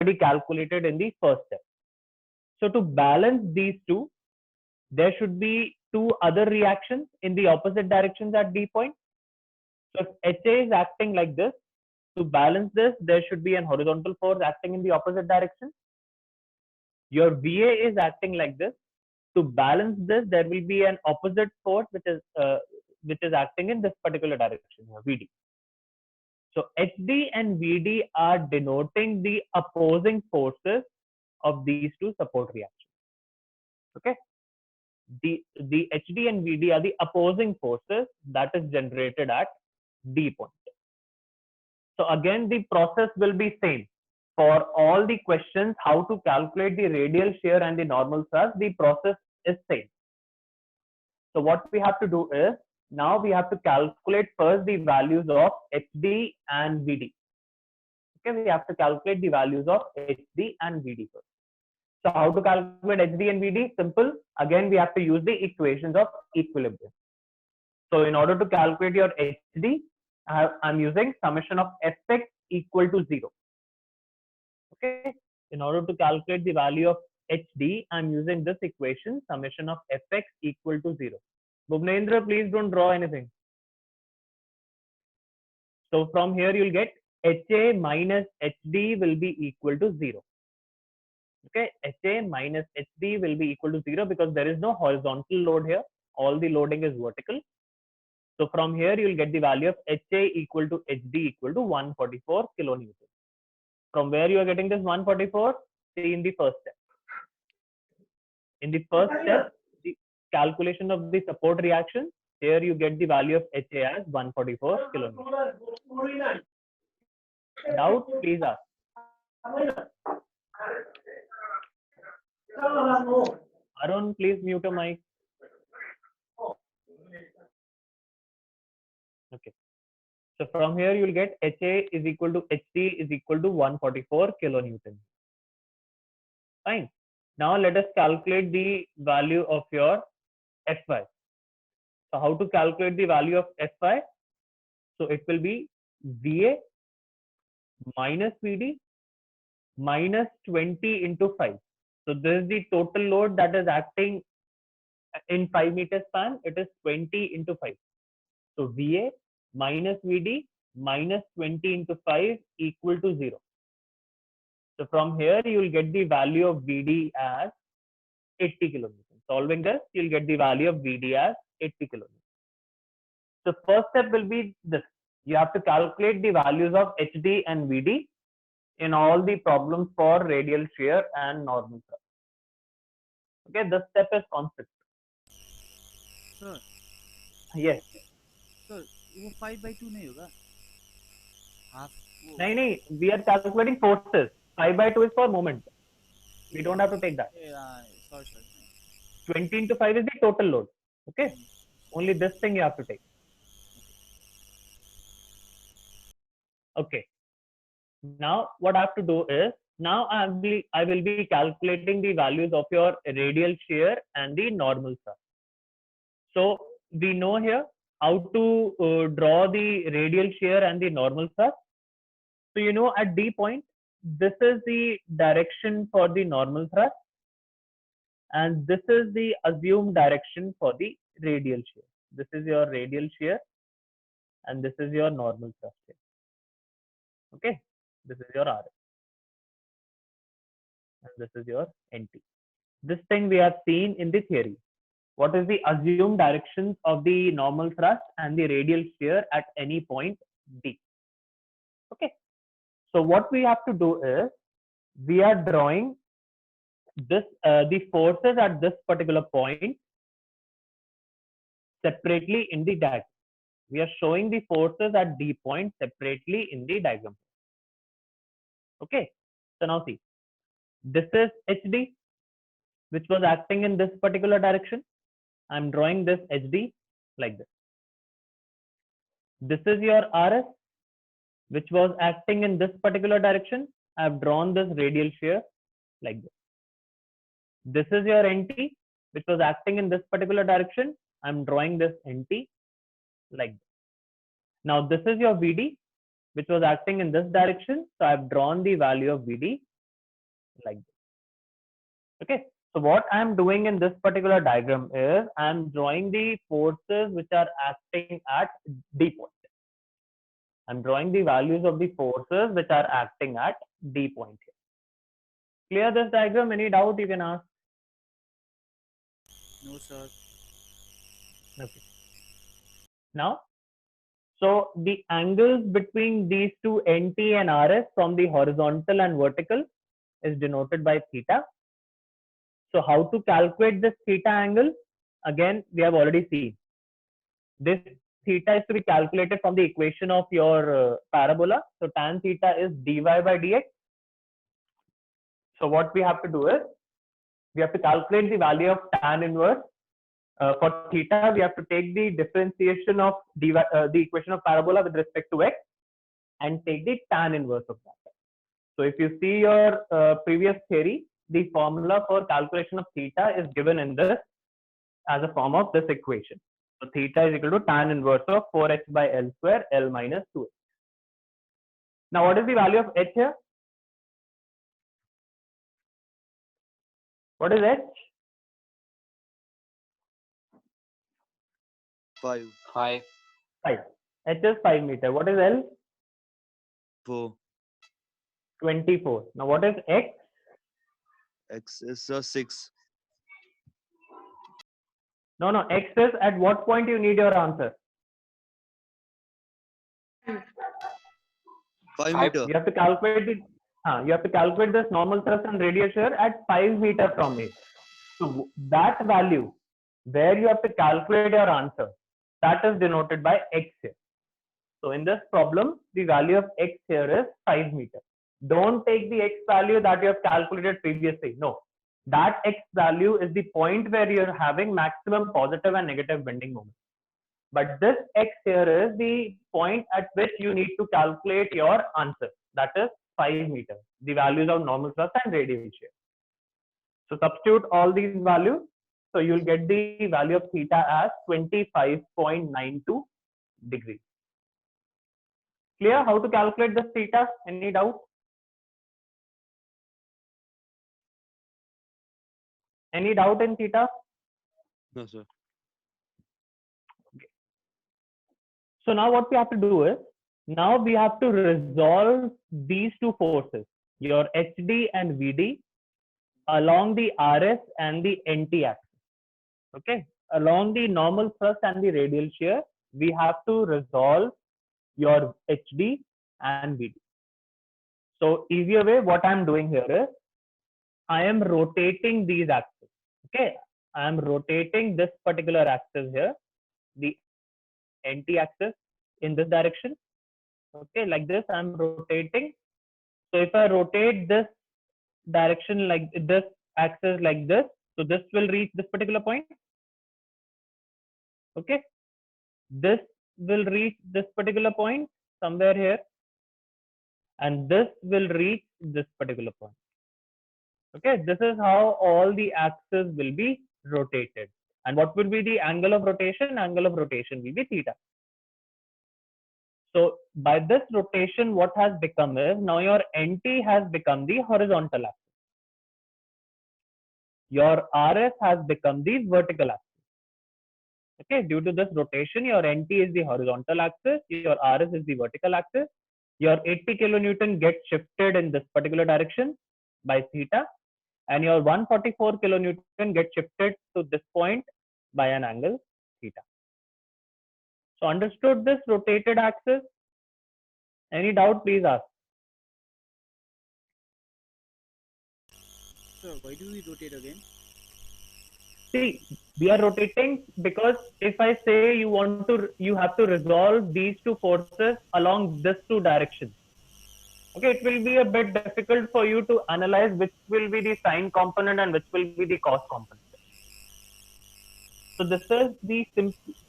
already calculated in the first step. So to balance these two, there should be two other reactions in the opposite directions at D point. So if HA is acting like this, to balance this, there should be an horizontal force acting in the opposite direction. Your VA is acting like this. To balance this, there will be an opposite force which is acting in this particular direction here, VD. So HD and VD are denoting the opposing forces of these two support reactions. Okay, the HD and VD are the opposing forces that is generated at D point. So again, the process will be same for all the questions. How to calculate the radial shear and the normal thrust, the process is same. So what we have to do is, now we have to calculate first the values of HD and VD. Okay, we have to calculate the values of HD and VD first. So how to calculate HD and VD? Simple. Again, we have to use the equations of equilibrium. So in order to calculate your HD, I'm using summation of Fx equal to 0. Okay. In order to calculate the value of HD, I'm using this equation, summation of Fx equal to 0. Bhuvnendra, please don't draw anything. So from here, you'll get HA minus HD will be equal to 0. Okay, HA minus HD will be equal to 0 because there is no horizontal load here. All the loading is vertical. So from here, you'll get the value of HA equal to HD equal to 144 kilonewton. From where you are getting this 144? See in the first step. In the first step, the calculation of the support reaction, here you get the value of HA as 144 kilonewton. Doubts, please ask. Arun, please mute your mic. Okay. So from here you will get HA is equal to HD is equal to 144 kilonewton. Fine. Now let us calculate the value of your Fy. So how to calculate the value of Fy? So it will be VA minus VD minus 20 into 5. So this is the total load that is acting in 5 meter span. It is 20 into 5. So VA minus VD minus 20 into 5 equal to 0. So from here you will get the value of VD as 80 kilonewton. Solving this, you will get the value of VD as 80 kilonewton. So first step will be this. You have to calculate the values of HD and VD in all the problems for radial shear and normal thrust. Okay, this step is constant. Sir. Yes. Sir, वो 5/2 नहीं होगा? Half. नहीं, we are calculating forces. 5/2 is for moment. We don't have to take that. Sorry. 20 into 5 is the total load. Okay. Only this thing you have to take. Okay. Now what I have to do is, now I will be calculating the values of your radial shear and the normal thrust. So we know here how to draw the radial shear and the normal thrust. So you know at D point, this is the direction for the normal thrust, and this is the assumed direction for the radial shear. This is your radial shear, and this is your normal thrust here. Okay, this is your RF, and this is your NT. This thing we have seen in the theory. What is the assumed directions of the normal thrust and the radial shear at any point D? Okay. So what we have to do is, we are drawing this the forces at this particular point separately in the diagram. We are showing the forces at D point separately in the diagram. Okay. So now see, this is HD, which was acting in this particular direction. I'm drawing this HD like this. This is your RS, which was acting in this particular direction. I've drawn this radial shear like this. This is your NT, which was acting in this particular direction. I'm drawing this NT like this. Now this is your VD, which was acting in this direction. So I've drawn the value of VD like this. Okay. So what I'm doing in this particular diagram is I'm drawing the forces which are acting at D point. I'm drawing the values of the forces which are acting at D point here. Clear this diagram? Any doubt you can ask? No, sir. Okay. Now, so the angles between these two NT and RS from the horizontal and vertical is denoted by theta. So how to calculate this theta angle? Again, we have already seen. This theta is to be calculated from the equation of your parabola. So tan theta is dy by dx. So what we have to do is, we have to calculate the value of tan inverse. For theta, we have to take the differentiation of the equation of parabola with respect to x and take the tan inverse of that. So if you see your previous theory, the formula for calculation of theta is given in this as a form of this equation. So theta is equal to tan inverse of 4h by L square, L minus 2h. Now what is the value of h here? What is h? 5. 5. 5. H is 5 meter. What is L? 4. 24. Now what is x? X is 6. No, x is at what point you need your answer? 5 Five. meter. You have to calculate this normal thrust and radial shear at 5 meter from it. So that value where you have to calculate your answer, that is denoted by x here. So in this problem, the value of x here is 5 meter. Don't take the x value that you have calculated previously. No, that x value is the point where you're having maximum positive and negative bending moment. But this x here is the point at which you need to calculate your answer. That is 5 meters, the values of normal thrust and radial shear. So substitute all these values. So you'll get the value of theta as 25.92 degrees. Clear how to calculate this theta? Any doubt? Any doubt in theta? No, sir. So now what we have to do is, now we have to resolve these two forces, your HD and VD, along the RS and the NT axis. Okay, along the normal thrust and the radial shear, we have to resolve your HD and VD. So easier way, what I'm doing here is, I am rotating these axes. Okay, I am rotating this particular axis here, the NT axis in this direction. Okay, like this, I'm rotating. So if I rotate this direction like this axis like this, so this will reach this particular point. Okay, this will reach this particular point somewhere here, and this will reach this particular point. Okay, this is how all the axes will be rotated. And what will be the angle of rotation? Angle of rotation will be theta. So by this rotation, what has become is, now your NT has become the horizontal axis. Your RS has become the vertical axis. Okay, due to this rotation, your NT is the horizontal axis, your RS is the vertical axis. Your 80 kilonewton gets shifted in this particular direction by theta, and your 144 kilonewton gets shifted to this point by an angle theta. So understood this rotated axis? Any doubt, please ask. Sir, why do we rotate again? See, we are rotating because if I say you have to resolve these two forces along these two directions. Okay, it will be a bit difficult for you to analyze which will be the sine component and which will be the cos component. So this is the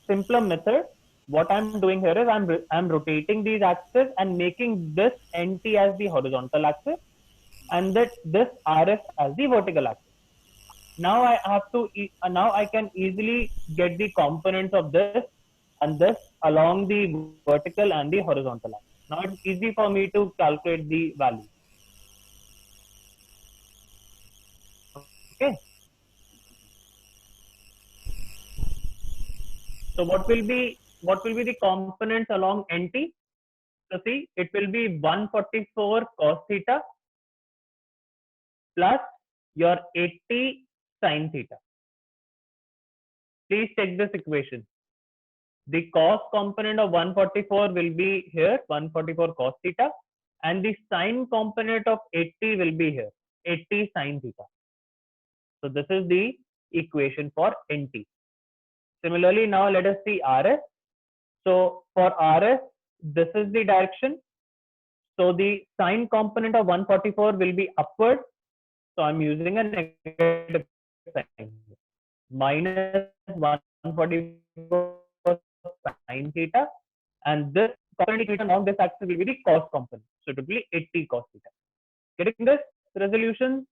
simpler method. What I'm doing here is I'm rotating these axes and making this NT as the horizontal axis and this RS as the vertical axis. Now I can easily get the components of this and this along the vertical and the horizontal axis. Now it's easy for me to calculate the value. Okay. So what will be the components along NT? So see, it will be 144 cos theta plus your 80 sin theta. Please check this equation. The cos component of 144 will be here, 144 cos theta, and the sin component of 80 will be here, 80 sin theta. So this is the equation for NT. Similarly, now let us see RS. So for RS, this is the direction. So the sine component of 144 will be upward. So I'm using a negative sign. Minus 144 sine theta. And this component equation along this axis will be the cos component. So it will be 80 cos theta. Getting this resolution?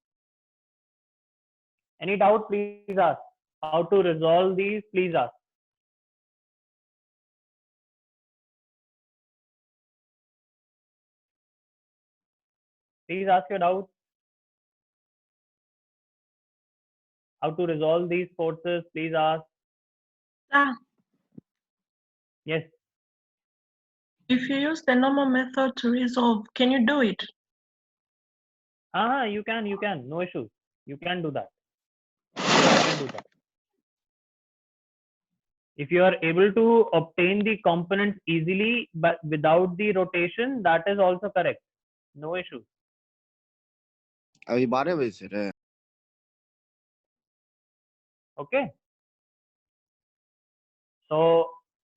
Any doubt, please ask. How to resolve these, please ask. Please ask your doubt. How to resolve these forces, please ask. Sir, Yes. if you use the normal method to resolve, can you do it? You can. No issues. You can do that. You can do that. If you are able to obtain the components easily but without the rotation, that is also correct. No issue. अभी 12 बजे से रहे Okay. So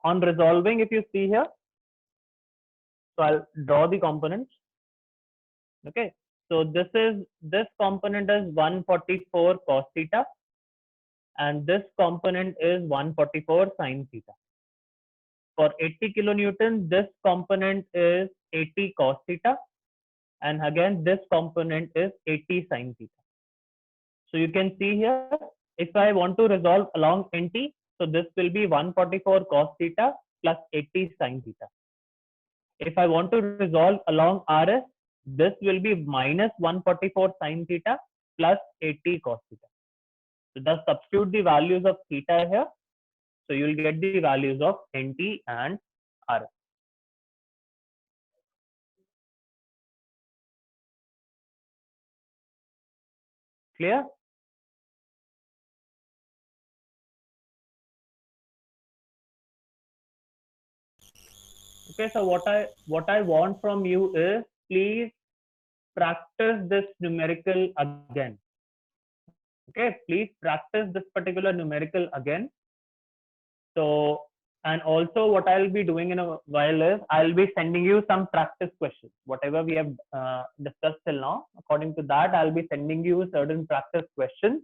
on resolving, if you see here, so I'll draw the components. Okay. So this component is 144 cos theta, and this component is 144 sin theta. For 80 kilonewton, this component is 80 cos theta, and again this component is 80 sin theta. So you can see here, if I want to resolve along NT, so this will be 144 cos theta plus 80 sin theta. If I want to resolve along RS, this will be minus 144 sin theta plus 80 cos theta. So just substitute the values of theta here. So you will get the values of NT and RS. Clear? Okay, so what I want from you is, please practice this numerical again. Okay, please practice this particular numerical again. So, and also what I'll be doing in a while is I'll be sending you some practice questions. Whatever we have discussed till now, according to that, I'll be sending you certain practice questions.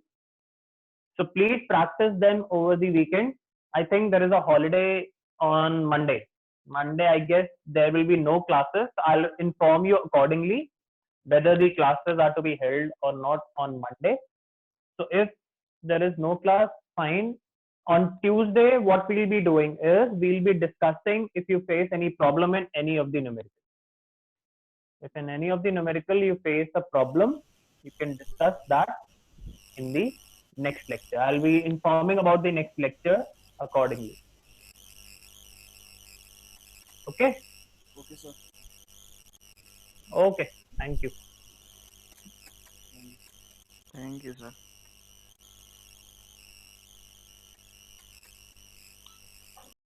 So please practice them over the weekend. I think there is a holiday on Monday. Monday, I guess there will be no classes. I'll inform you accordingly whether the classes are to be held or not on Monday. So if there is no class, fine. On Tuesday, what we'll be doing is we'll be discussing if you face any problem in any of the numerical. If in any of the numerical you face a problem, you can discuss that in the next lecture. I'll be informing about the next lecture accordingly. Okay? Okay, sir. Okay. Thank you. Thank you, sir.